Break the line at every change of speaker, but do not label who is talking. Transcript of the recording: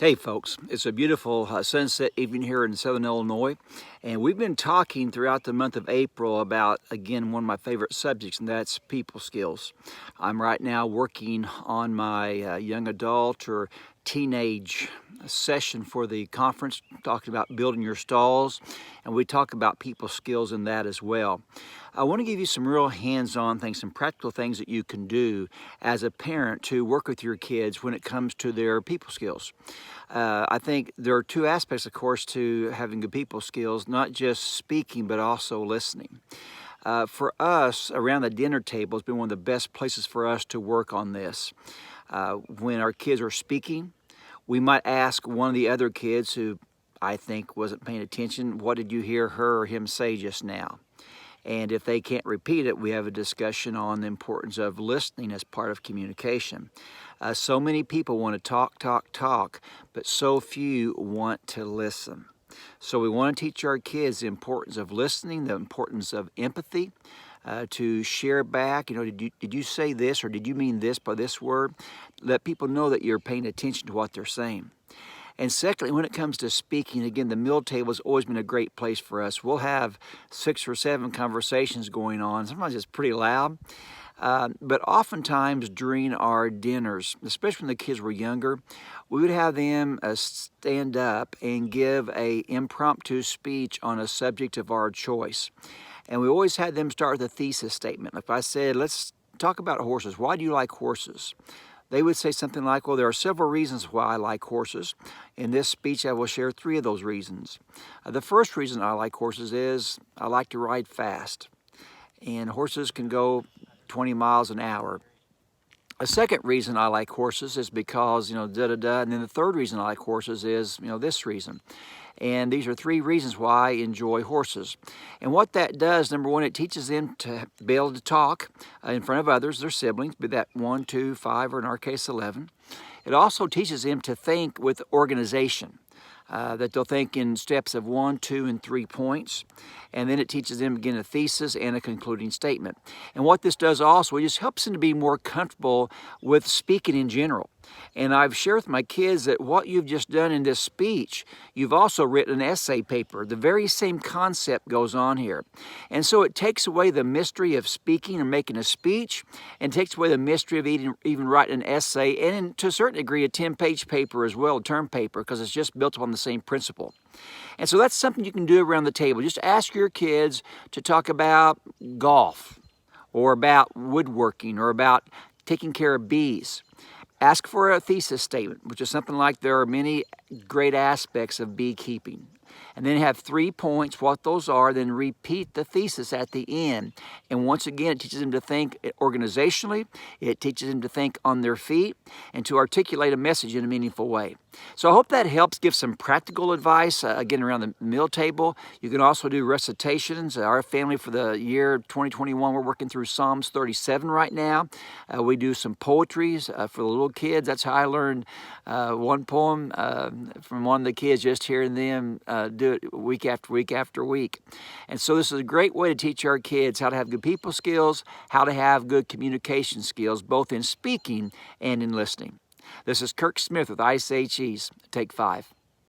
Hey folks, it's a beautiful sunset evening here in Southern Illinois, and we've been talking throughout the month of April about, again, one of my favorite subjects, and that's people skills. I'm right now working on my young adult or teenage session for the conference, talking about building your stalls, and we talk about people skills in that as well. I want to give you some real hands-on things, some practical things that you can do as a parent to work with your kids when it comes to their people skills. I think there are two aspects, of course, to having good people skills, not just speaking, but also listening. For us, around the dinner table has been one of the best places for us to work on this. When our kids are speaking, we might ask one of the other kids who I think wasn't paying attention, what did you hear her or him say just now? And if they can't repeat it, we have a discussion on the importance of listening as part of communication. So many people want to talk, but so few want to listen. So we want to teach our kids the importance of listening, the importance of empathy, to share back, did you say this or did you mean this by this word? Let people know that you're paying attention to what they're saying. And secondly, when it comes to speaking, again, the meal table has always been a great place for us. We'll have 6 or 7 conversations going on. Sometimes it's pretty loud. But oftentimes during our dinners, especially when the kids were younger, we would have them stand up and give an impromptu speech on a subject of our choice. And we always had them start with a thesis statement. If I said, let's talk about horses. Why do you like horses? They would say something like, well, there are several reasons why I like horses. In this speech, I will share 3 of those reasons. The first reason I like horses is I like to ride fast. And horses can go 20 miles an hour. A second reason I like horses is because, And then the third reason I like horses is, this reason. And these are 3 reasons why I enjoy horses. And what that does, number one, it teaches them to be able to talk in front of others, their siblings, be that 1, 2, 5, or in our case 11. It also teaches them to think with organization. That they'll think in steps of 1, 2, and 3 points. And then it teaches them, again, a thesis and a concluding statement. And what this does also, it just helps them to be more comfortable with speaking in general. And I've shared with my kids that what you've just done in this speech, you've also written an essay paper. The very same concept goes on here. And so it takes away the mystery of speaking or making a speech, and takes away the mystery of even writing an essay, and to a certain degree a 10-page paper as well, a term paper, because it's just built upon the same principle. And so that's something you can do around the table. Just ask your kids to talk about golf, or about woodworking, or about taking care of bees. Ask for a thesis statement, which is something like there are many great aspects of beekeeping. And then have 3 points, what those are, then repeat the thesis at the end. And once again, it teaches them to think organizationally, it teaches them to think on their feet, and to articulate a message in a meaningful way. So I hope that helps give some practical advice, again, around the meal table. You can also do recitations. Our family for the year 2021, we're working through Psalms 37 right now. We do some poetries for the little kids. That's how I learned one poem from one of the kids, just hearing them do it week after week after week. And so this is a great way to teach our kids how to have good people skills, how to have good communication skills, both in speaking and in listening. This is Kirk Smith with Ice HE's Take 5.